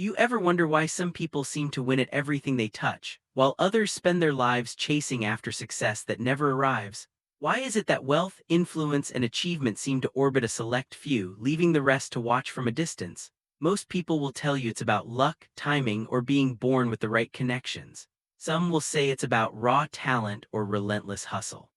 Do you ever wonder why some people seem to win at everything they touch, while others spend their lives chasing after success that never arrives? Why is it that wealth, influence, and achievement seem to orbit a select few, leaving the rest to watch from a distance? Most people will tell you it's about luck, timing, or being born with the right connections. Some will say it's about raw talent or relentless hustle.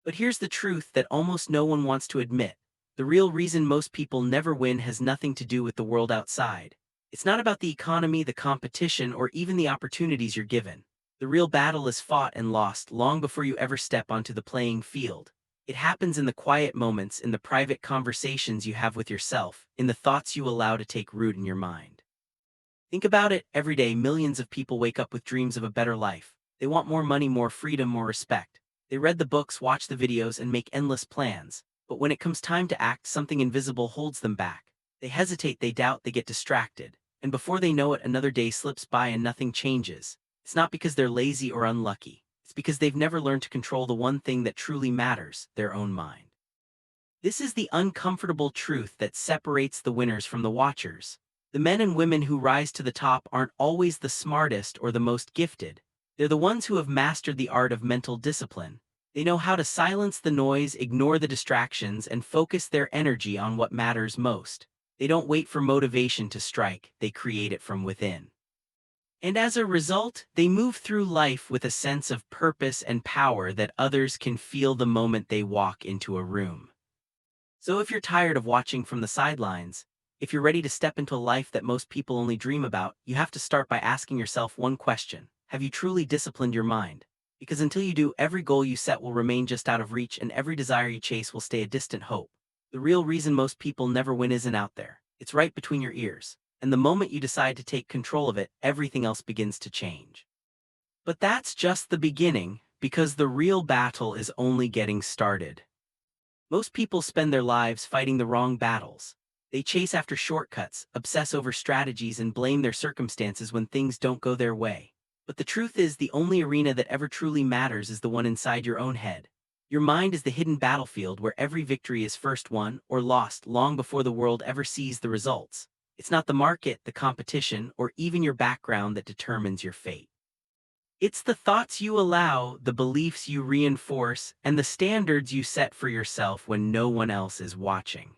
But here's the truth that almost no one wants to admit. The real reason most people never win has nothing to do with the world outside. It's not about the economy, the competition, or even the opportunities you're given. The real battle is fought and lost long before you ever step onto the playing field. It happens in the quiet moments, in the private conversations you have with yourself, in the thoughts you allow to take root in your mind. Think about it. Every day, millions of people wake up with dreams of a better life. They want more money, more freedom, more respect. They read the books, watch the videos, and make endless plans. But when it comes time to act, something invisible holds them back. They hesitate, they doubt, they get distracted. And before they know it, another day slips by and nothing changes. It's not because they're lazy or unlucky. It's because they've never learned to control the one thing that truly matters, their own mind. This is the uncomfortable truth that separates the winners from the watchers. The men and women who rise to the top aren't always the smartest or the most gifted. They're the ones who have mastered the art of mental discipline. They know how to silence the noise, ignore the distractions, and focus their energy on what matters most. They don't wait for motivation to strike, they create it from within. And as a result, they move through life with a sense of purpose and power that others can feel the moment they walk into a room. So if you're tired of watching from the sidelines, if you're ready to step into a life that most people only dream about, you have to start by asking yourself one question. Have you truly disciplined your mind? Because until you do, every goal you set will remain just out of reach and every desire you chase will stay a distant hope. The real reason most people never win isn't out there. It's right between your ears. And the moment you decide to take control of it, everything else begins to change. But that's just the beginning, because the real battle is only getting started. Most people spend their lives fighting the wrong battles. They chase after shortcuts, obsess over strategies, and blame their circumstances when things don't go their way. But the truth is, the only arena that ever truly matters is the one inside your own head. Your mind is the hidden battlefield where every victory is first won or lost long before the world ever sees the results. It's not the market, the competition, or even your background that determines your fate. It's the thoughts you allow, the beliefs you reinforce, and the standards you set for yourself when no one else is watching.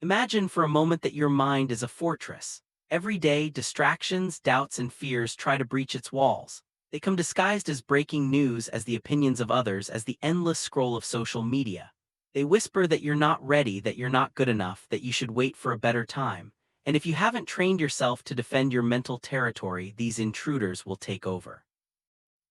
Imagine for a moment that your mind is a fortress. Every day, distractions, doubts, and fears try to breach its walls. They come disguised as breaking news, as the opinions of others, as the endless scroll of social media. They whisper that you're not ready, that you're not good enough, that you should wait for a better time. And if you haven't trained yourself to defend your mental territory, these intruders will take over.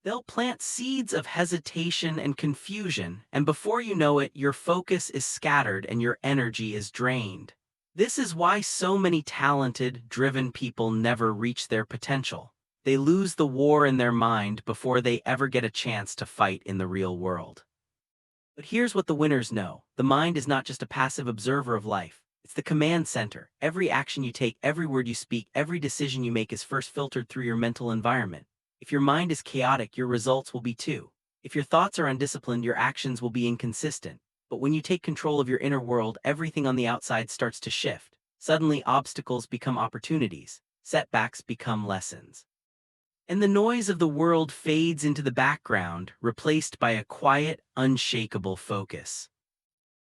They'll plant seeds of hesitation and confusion, and before you know it, your focus is scattered and your energy is drained. This is why so many talented, driven people never reach their potential. They lose the war in their mind before they ever get a chance to fight in the real world. But here's what the winners know. The mind is not just a passive observer of life. It's the command center. Every action you take, every word you speak, every decision you make is first filtered through your mental environment. If your mind is chaotic, your results will be too. If your thoughts are undisciplined, your actions will be inconsistent. But when you take control of your inner world, everything on the outside starts to shift. Suddenly, obstacles become opportunities. Setbacks become lessons. And the noise of the world fades into the background, replaced by a quiet, unshakable focus.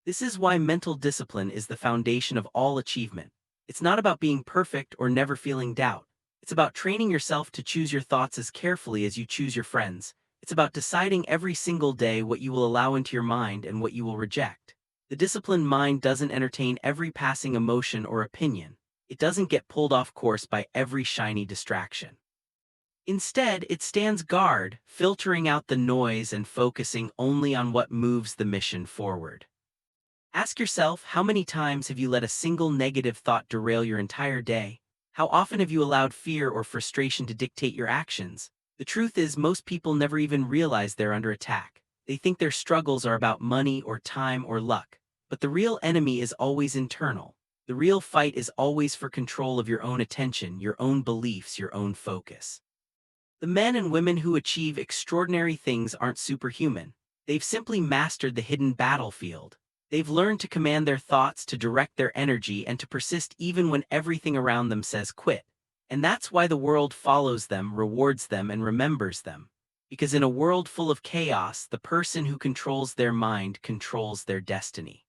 This is why mental discipline is the foundation of all achievement. It's not about being perfect or never feeling doubt. It's about training yourself to choose your thoughts as carefully as you choose your friends. It's about deciding every single day what you will allow into your mind and what you will reject. The disciplined mind doesn't entertain every passing emotion or opinion. It doesn't get pulled off course by every shiny distraction. Instead, it stands guard, filtering out the noise and focusing only on what moves the mission forward. Ask yourself, how many times have you let a single negative thought derail your entire day? How often have you allowed fear or frustration to dictate your actions? The truth is, most people never even realize they're under attack. They think their struggles are about money or time or luck. But the real enemy is always internal. The real fight is always for control of your own attention, your own beliefs, your own focus. The men and women who achieve extraordinary things aren't superhuman. They've simply mastered the hidden battlefield. They've learned to command their thoughts, to direct their energy, and to persist even when everything around them says quit. And that's why the world follows them, rewards them, and remembers them. Because in a world full of chaos, the person who controls their mind controls their destiny.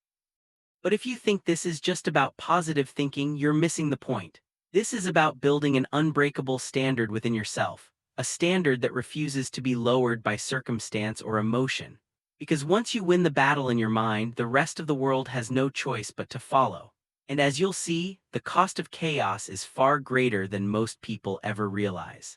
But if you think this is just about positive thinking, you're missing the point. This is about building an unbreakable standard within yourself, a standard that refuses to be lowered by circumstance or emotion. Because once you win the battle in your mind, the rest of the world has no choice but to follow. And as you'll see, the cost of chaos is far greater than most people ever realize.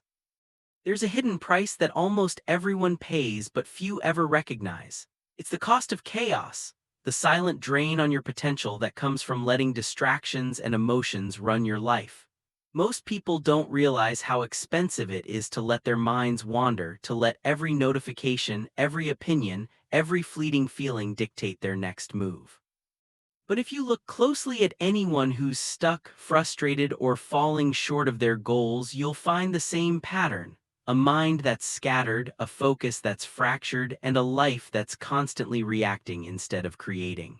There's a hidden price that almost everyone pays but few ever recognize. It's the cost of chaos, the silent drain on your potential that comes from letting distractions and emotions run your life. Most people don't realize how expensive it is to let their minds wander, to let every notification, every opinion, every fleeting feeling dictate their next move. But if you look closely at anyone who's stuck, frustrated, or falling short of their goals, you'll find the same pattern. A mind that's scattered, a focus that's fractured, and a life that's constantly reacting instead of creating.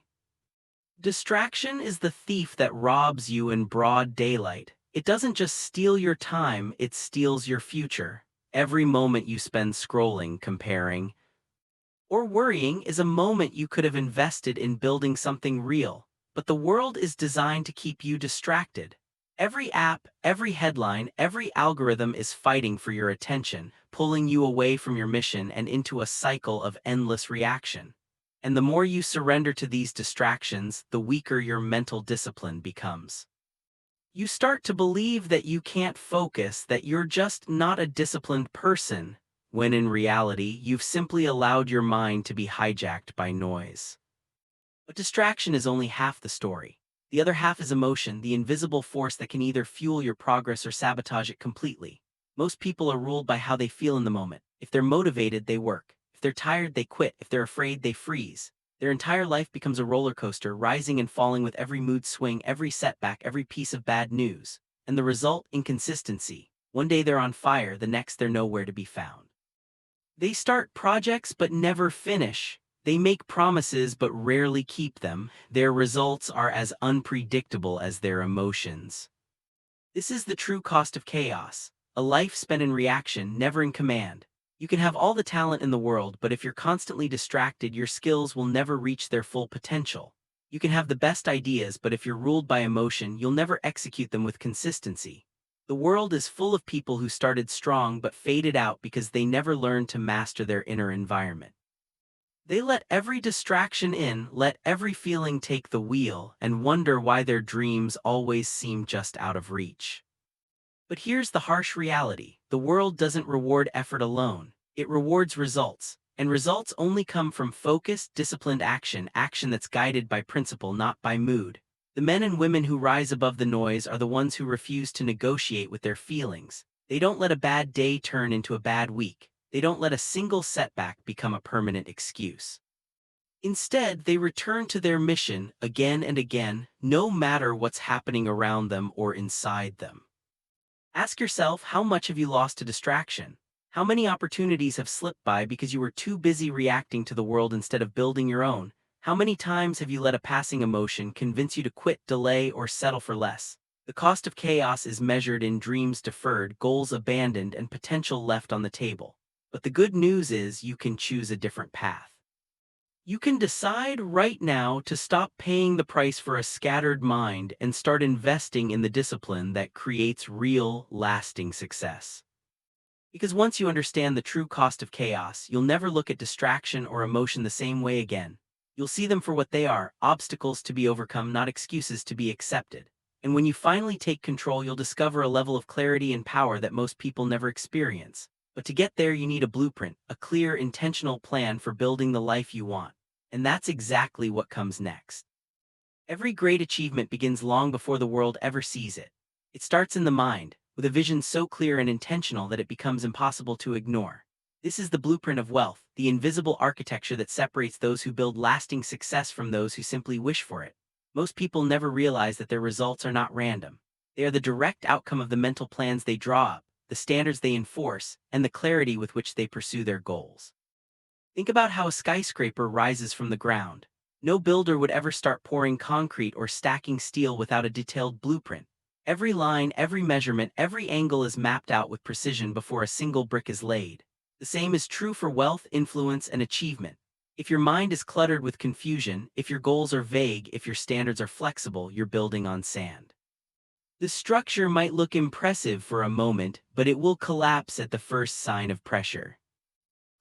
Distraction is the thief that robs you in broad daylight. It doesn't just steal your time, it steals your future. Every moment you spend scrolling, comparing, or worrying is a moment you could have invested in building something real. But the world is designed to keep you distracted. Every app, every headline, every algorithm is fighting for your attention, pulling you away from your mission and into a cycle of endless reaction. And the more you surrender to these distractions, the weaker your mental discipline becomes. You start to believe that you can't focus, that you're just not a disciplined person, when in reality, you've simply allowed your mind to be hijacked by noise. But distraction is only half the story. The other half is emotion, the invisible force that can either fuel your progress or sabotage it completely. Most people are ruled by how they feel in the moment. If they're motivated, they work. If they're tired, they quit. If they're afraid, they freeze. Their entire life becomes a roller coaster, rising and falling with every mood swing, every setback, every piece of bad news. And the result? Inconsistency. One day they're on fire, the next they're nowhere to be found. They start projects but never finish. They make promises but rarely keep them. Their results are as unpredictable as their emotions. This is the true cost of chaos. A life spent in reaction, never in command. You can have all the talent in the world, but if you're constantly distracted, your skills will never reach their full potential. You can have the best ideas, but if you're ruled by emotion, you'll never execute them with consistency. The world is full of people who started strong but faded out because they never learned to master their inner environment. They let every distraction in, let every feeling take the wheel, and wonder why their dreams always seem just out of reach. But here's the harsh reality. The world doesn't reward effort alone. It rewards results. And results only come from focused, disciplined action, action that's guided by principle, not by mood. The men and women who rise above the noise are the ones who refuse to negotiate with their feelings. They don't let a bad day turn into a bad week. They don't let a single setback become a permanent excuse. Instead, they return to their mission again and again, no matter what's happening around them or inside them. Ask yourself, how much have you lost to distraction? How many opportunities have slipped by because you were too busy reacting to the world instead of building your own? How many times have you let a passing emotion convince you to quit, delay, or settle for less? The cost of chaos is measured in dreams deferred, goals abandoned, and potential left on the table. But the good news is you can choose a different path. You can decide right now to stop paying the price for a scattered mind and start investing in the discipline that creates real, lasting success. Because once you understand the true cost of chaos, you'll never look at distraction or emotion the same way again. You'll see them for what they are, obstacles to be overcome, not excuses to be accepted. And when you finally take control, you'll discover a level of clarity and power that most people never experience. But to get there, you need a blueprint, a clear, intentional plan for building the life you want. And that's exactly what comes next. Every great achievement begins long before the world ever sees it. It starts in the mind, with a vision so clear and intentional that it becomes impossible to ignore. This is the blueprint of wealth, the invisible architecture that separates those who build lasting success from those who simply wish for it. Most people never realize that their results are not random. They are the direct outcome of the mental plans they draw up, the standards they enforce, and the clarity with which they pursue their goals. Think about how a skyscraper rises from the ground. No builder would ever start pouring concrete or stacking steel without a detailed blueprint. Every line, every measurement, every angle is mapped out with precision before a single brick is laid. The same is true for wealth, influence, and achievement. If your mind is cluttered with confusion, if your goals are vague, if your standards are flexible, you're building on sand. The structure might look impressive for a moment, but it will collapse at the first sign of pressure.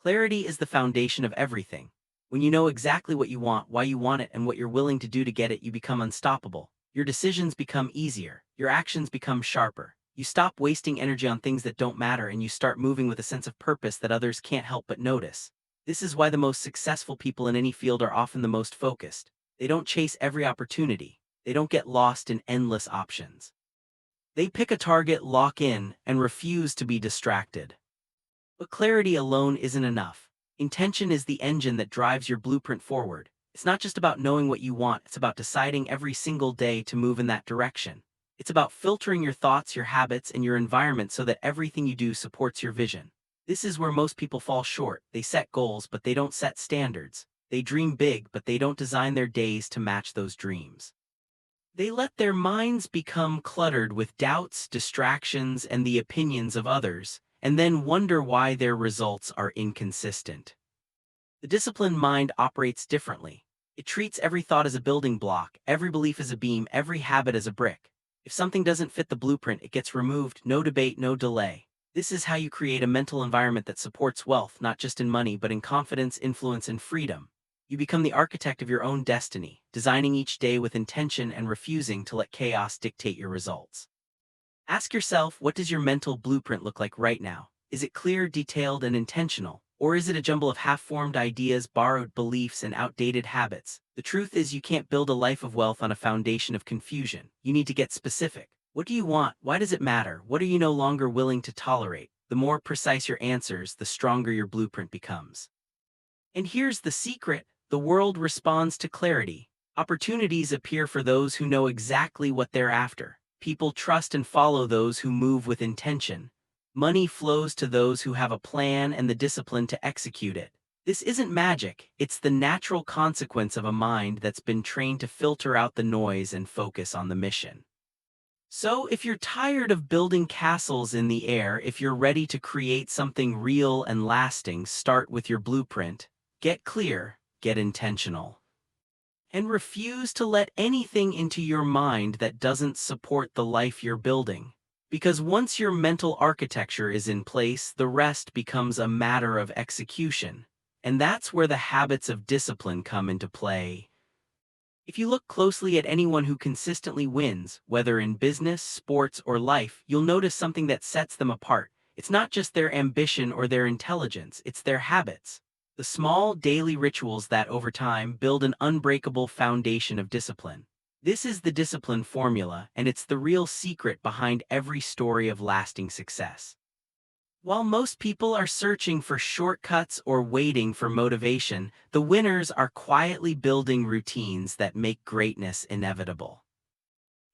Clarity is the foundation of everything. When you know exactly what you want, why you want it, and what you're willing to do to get it, you become unstoppable. Your decisions become easier. Your actions become sharper. You stop wasting energy on things that don't matter, and you start moving with a sense of purpose that others can't help but notice. This is why the most successful people in any field are often the most focused. They don't chase every opportunity. They don't get lost in endless options. They pick a target, lock in, and refuse to be distracted. But clarity alone isn't enough. Intention is the engine that drives your blueprint forward. It's not just about knowing what you want, it's about deciding every single day to move in that direction. It's about filtering your thoughts, your habits, and your environment so that everything you do supports your vision. This is where most people fall short. They set goals, but they don't set standards. They dream big, but they don't design their days to match those dreams. They let their minds become cluttered with doubts, distractions, and the opinions of others, and then wonder why their results are inconsistent. The disciplined mind operates differently. It treats every thought as a building block, every belief as a beam, every habit as a brick. If something doesn't fit the blueprint, it gets removed, no debate, no delay. This is how you create a mental environment that supports wealth, not just in money, but in confidence, influence, and freedom. You become the architect of your own destiny, designing each day with intention and refusing to let chaos dictate your results. Ask yourself, what does your mental blueprint look like right now? Is it clear, detailed, and intentional? Or is it a jumble of half-formed ideas, borrowed beliefs, and outdated habits? The truth is, you can't build a life of wealth on a foundation of confusion. You need to get specific. What do you want? Why does it matter? What are you no longer willing to tolerate? The more precise your answers, the stronger your blueprint becomes. And here's the secret: the world responds to clarity. Opportunities appear for those who know exactly what they're after. People trust and follow those who move with intention. Money flows to those who have a plan and the discipline to execute it. This isn't magic, it's the natural consequence of a mind that's been trained to filter out the noise and focus on the mission. So, if you're tired of building castles in the air, if you're ready to create something real and lasting, start with your blueprint. Get clear, get intentional, and refuse to let anything into your mind that doesn't support the life you're building. Because once your mental architecture is in place, the rest becomes a matter of execution. And that's where the habits of discipline come into play. If you look closely at anyone who consistently wins, whether in business, sports, or life, you'll notice something that sets them apart. It's not just their ambition or their intelligence, it's their habits. The small daily rituals that, over time, build an unbreakable foundation of discipline. This is the discipline formula, and it's the real secret behind every story of lasting success. While most people are searching for shortcuts or waiting for motivation, the winners are quietly building routines that make greatness inevitable.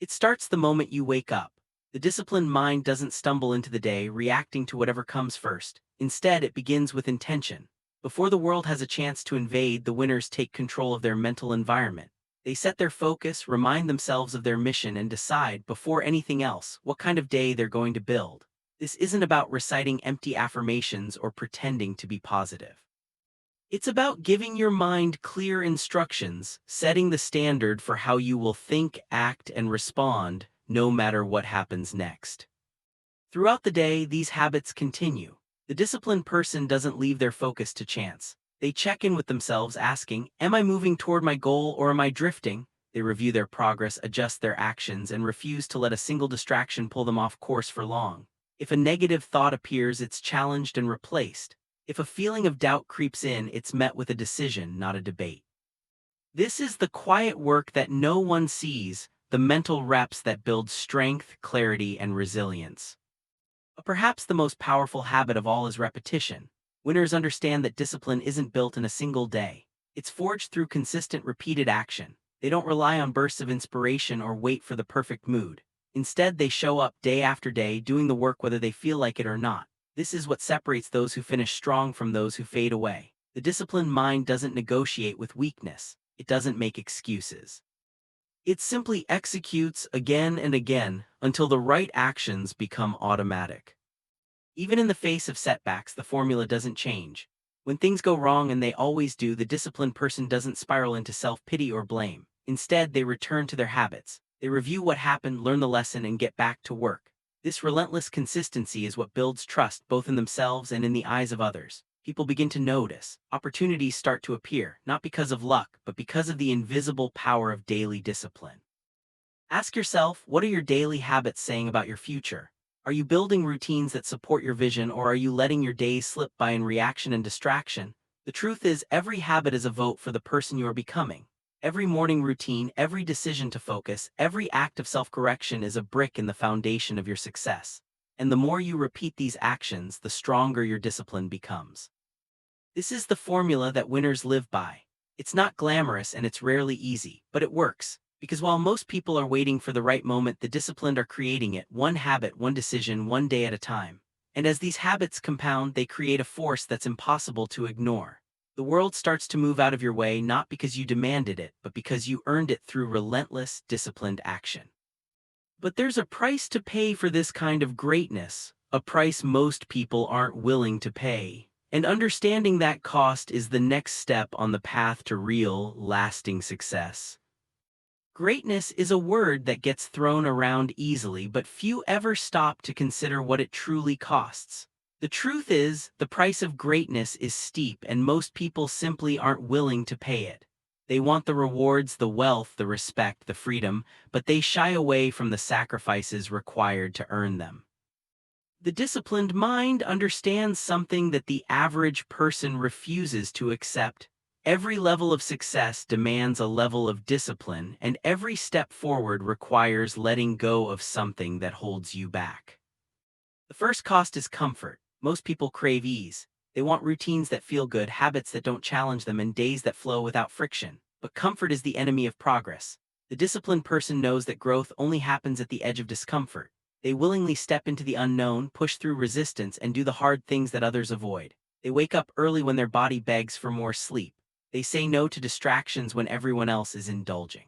It starts the moment you wake up. The disciplined mind doesn't stumble into the day, reacting to whatever comes first. Instead, it begins with intention. Before the world has a chance to invade, the winners take control of their mental environment. They set their focus, remind themselves of their mission, and decide, before anything else, what kind of day they're going to build. This isn't about reciting empty affirmations or pretending to be positive. It's about giving your mind clear instructions, setting the standard for how you will think, act, and respond, no matter what happens next. Throughout the day, these habits continue. The disciplined person doesn't leave their focus to chance. They check in with themselves, asking, am I moving toward my goal or am I drifting? They review their progress, adjust their actions, and refuse to let a single distraction pull them off course for long. If a negative thought appears, it's challenged and replaced. If a feeling of doubt creeps in, it's met with a decision, not a debate. This is the quiet work that no one sees, the mental reps that build strength, clarity, and resilience. But perhaps the most powerful habit of all is repetition. Winners understand that discipline isn't built in a single day. It's forged through consistent, repeated action. They don't rely on bursts of inspiration or wait for the perfect mood. Instead, they show up day after day, doing the work whether they feel like it or not. This is what separates those who finish strong from those who fade away. The disciplined mind doesn't negotiate with weakness. It doesn't make excuses. It simply executes again and again until the right actions become automatic. Even in the face of setbacks, the formula doesn't change. When things go wrong, and they always do, the disciplined person doesn't spiral into self-pity or blame. Instead, they return to their habits. They review what happened, learn the lesson, and get back to work. This relentless consistency is what builds trust both in themselves and in the eyes of others. People begin to notice. Opportunities start to appear, not because of luck, but because of the invisible power of daily discipline. Ask yourself, what are your daily habits saying about your future? Are you building routines that support your vision, or are you letting your days slip by in reaction and distraction? The truth is, every habit is a vote for the person you are becoming. Every morning routine, every decision to focus, every act of self-correction is a brick in the foundation of your success. And the more you repeat these actions, the stronger your discipline becomes. This is the formula that winners live by. It's not glamorous and it's rarely easy, but it works. Because while most people are waiting for the right moment, the disciplined are creating it, one habit, one decision, one day at a time. And as these habits compound, they create a force that's impossible to ignore. The world starts to move out of your way, not because you demanded it, but because you earned it through relentless, disciplined action. But there's a price to pay for this kind of greatness, a price most people aren't willing to pay. And understanding that cost is the next step on the path to real, lasting success. Greatness is a word that gets thrown around easily, but few ever stop to consider what it truly costs. The truth is, the price of greatness is steep, and most people simply aren't willing to pay it. They want the rewards, the wealth, the respect, the freedom, but they shy away from the sacrifices required to earn them. The disciplined mind understands something that the average person refuses to accept. Every level of success demands a level of discipline, and every step forward requires letting go of something that holds you back. The first cost is comfort. Most people crave ease. They want routines that feel good, habits that don't challenge them, and days that flow without friction. But comfort is the enemy of progress. The disciplined person knows that growth only happens at the edge of discomfort. They willingly step into the unknown, push through resistance, and do the hard things that others avoid. They wake up early when their body begs for more sleep. They say no to distractions when everyone else is indulging.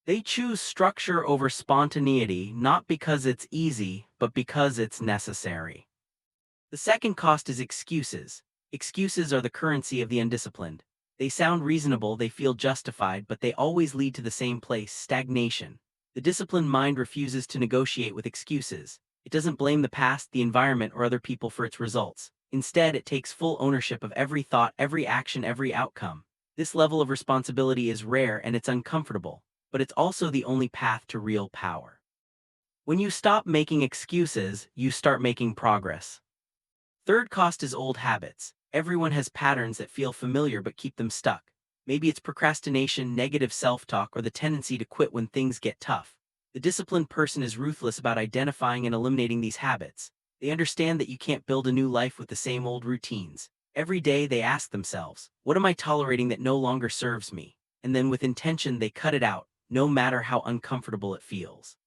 They choose structure over spontaneity, not because it's easy, but because it's necessary. The second cost is excuses. Excuses are the currency of the undisciplined. They sound reasonable, they feel justified, but they always lead to the same place: stagnation. The disciplined mind refuses to negotiate with excuses. It doesn't blame the past, the environment, or other people for its results. Instead, it takes full ownership of every thought, every action, every outcome. This level of responsibility is rare and it's uncomfortable, but it's also the only path to real power. When you stop making excuses, you start making progress. Third cost is old habits. Everyone has patterns that feel familiar but keep them stuck. Maybe it's procrastination, negative self-talk, or the tendency to quit when things get tough. The disciplined person is ruthless about identifying and eliminating these habits. They understand that you can't build a new life with the same old routines. Every day they ask themselves, what am I tolerating that no longer serves me? And then with intention they cut it out, no matter how uncomfortable it feels.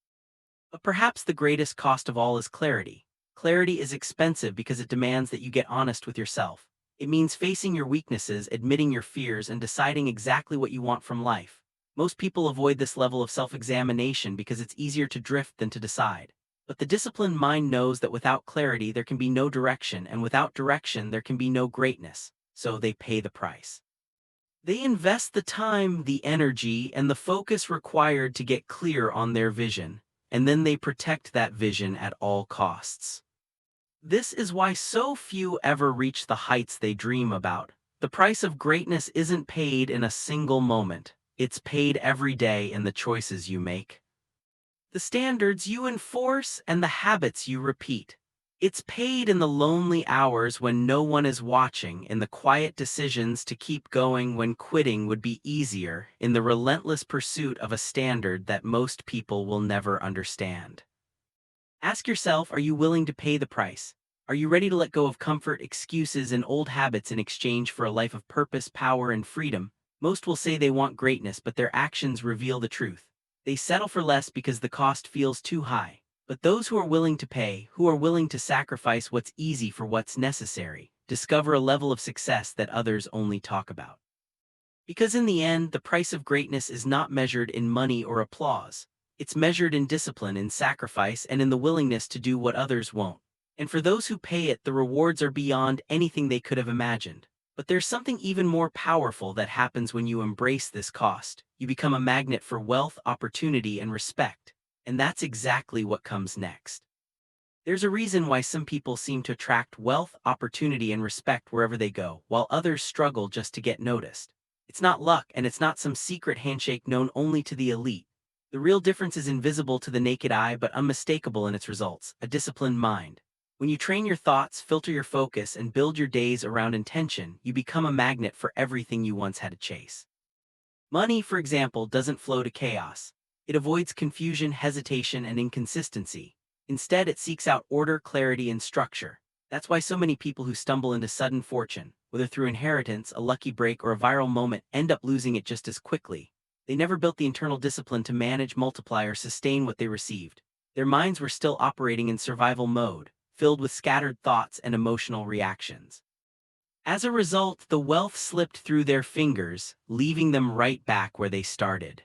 But perhaps the greatest cost of all is clarity. Clarity is expensive because it demands that you get honest with yourself. It means facing your weaknesses, admitting your fears, and deciding exactly what you want from life. Most people avoid this level of self-examination because it's easier to drift than to decide. But the disciplined mind knows that without clarity there can be no direction, and without direction there can be no greatness, so they pay the price. They invest the time, the energy, and the focus required to get clear on their vision, and then they protect that vision at all costs. This is why so few ever reach the heights they dream about. The price of greatness isn't paid in a single moment. It's paid every day in the choices you make, the standards you enforce, and the habits you repeat. It's paid in the lonely hours when no one is watching, in the quiet decisions to keep going when quitting would be easier, in the relentless pursuit of a standard that most people will never understand. Ask yourself, are you willing to pay the price? Are you ready to let go of comfort, excuses, and old habits in exchange for a life of purpose, power, and freedom? Most will say they want greatness, but their actions reveal the truth. They settle for less because the cost feels too high. But those who are willing to pay, who are willing to sacrifice what's easy for what's necessary, discover a level of success that others only talk about. Because in the end, the price of greatness is not measured in money or applause. It's measured in discipline, in sacrifice, and in the willingness to do what others won't. And for those who pay it, the rewards are beyond anything they could have imagined. But there's something even more powerful that happens when you embrace this cost. You become a magnet for wealth, opportunity, and respect. And that's exactly what comes next. There's a reason why some people seem to attract wealth, opportunity, and respect wherever they go, while others struggle just to get noticed. It's not luck, and it's not some secret handshake known only to the elite. The real difference is invisible to the naked eye but unmistakable in its results: a disciplined mind. When you train your thoughts, filter your focus, and build your days around intention, you become a magnet for everything you once had to chase. Money, for example, doesn't flow to chaos. It avoids confusion, hesitation, and inconsistency. Instead, it seeks out order, clarity, and structure. That's why so many people who stumble into sudden fortune, whether through inheritance, a lucky break, or a viral moment, end up losing it just as quickly. They never built the internal discipline to manage, multiply, or sustain what they received. Their minds were still operating in survival mode, filled with scattered thoughts and emotional reactions. As a result, the wealth slipped through their fingers, leaving them right back where they started.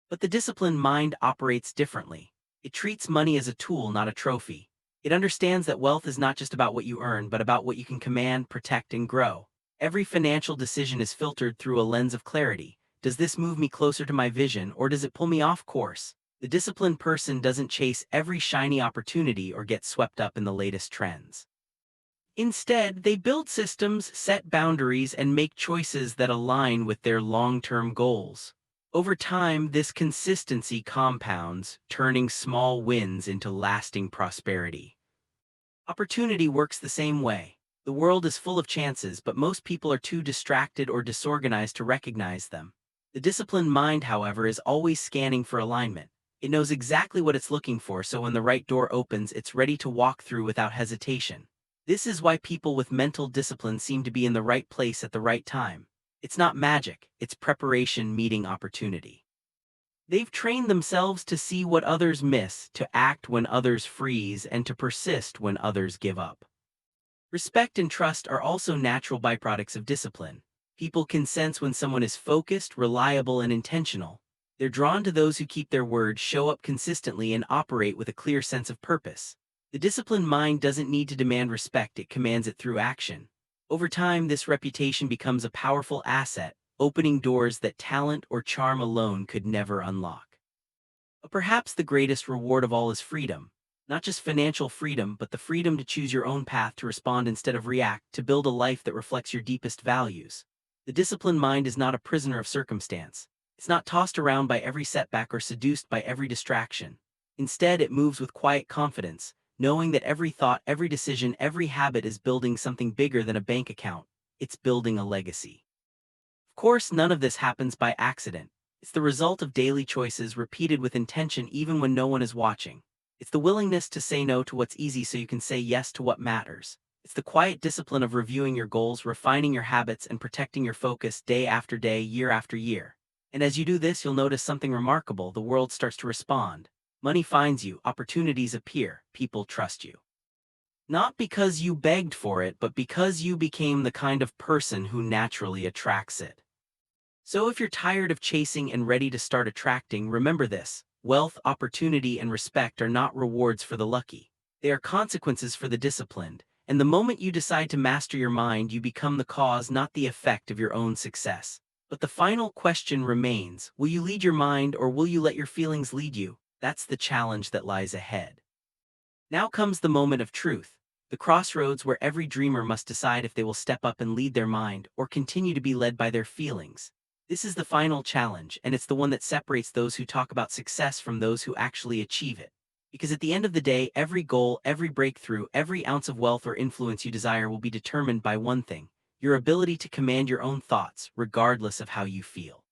But the disciplined mind operates differently. It treats money as a tool, not a trophy. It understands that wealth is not just about what you earn, but about what you can command, protect, and grow. Every financial decision is filtered through a lens of clarity. Does this move me closer to my vision, or does it pull me off course? The disciplined person doesn't chase every shiny opportunity or get swept up in the latest trends. Instead, they build systems, set boundaries, and make choices that align with their long-term goals. Over time, this consistency compounds, turning small wins into lasting prosperity. Opportunity works the same way. The world is full of chances, but most people are too distracted or disorganized to recognize them. The disciplined mind, however, is always scanning for alignment. It knows exactly what it's looking for, so when the right door opens, it's ready to walk through without hesitation. This is why people with mental discipline seem to be in the right place at the right time. It's not magic, it's preparation meeting opportunity. They've trained themselves to see what others miss, to act when others freeze, and to persist when others give up. Respect and trust are also natural byproducts of discipline. People can sense when someone is focused, reliable, and intentional. They're drawn to those who keep their word, show up consistently, and operate with a clear sense of purpose. The disciplined mind doesn't need to demand respect, it commands it through action. Over time, this reputation becomes a powerful asset, opening doors that talent or charm alone could never unlock. But perhaps the greatest reward of all is freedom. Not just financial freedom, but the freedom to choose your own path, to respond instead of react, to build a life that reflects your deepest values. The disciplined mind is not a prisoner of circumstance. It's not tossed around by every setback or seduced by every distraction. Instead, it moves with quiet confidence, knowing that every thought, every decision, every habit is building something bigger than a bank account. It's building a legacy. Of course, none of this happens by accident. It's the result of daily choices repeated with intention even when no one is watching. It's the willingness to say no to what's easy so you can say yes to what matters. It's the quiet discipline of reviewing your goals, refining your habits, and protecting your focus day after day, year after year. And as you do this, you'll notice something remarkable. The world starts to respond. Money finds you, opportunities appear, people trust you. Not because you begged for it, but because you became the kind of person who naturally attracts it. So if you're tired of chasing and ready to start attracting, remember this: wealth, opportunity, and respect are not rewards for the lucky. They are consequences for the disciplined. And the moment you decide to master your mind, you become the cause, not the effect, of your own success. But the final question remains: will you lead your mind, or will you let your feelings lead you? That's the challenge that lies ahead. Now comes the moment of truth, the crossroads where every dreamer must decide if they will step up and lead their mind, or continue to be led by their feelings. This is the final challenge, and it's the one that separates those who talk about success from those who actually achieve it. Because at the end of the day, every goal, every breakthrough, every ounce of wealth or influence you desire will be determined by one thing: your ability to command your own thoughts, regardless of how you feel.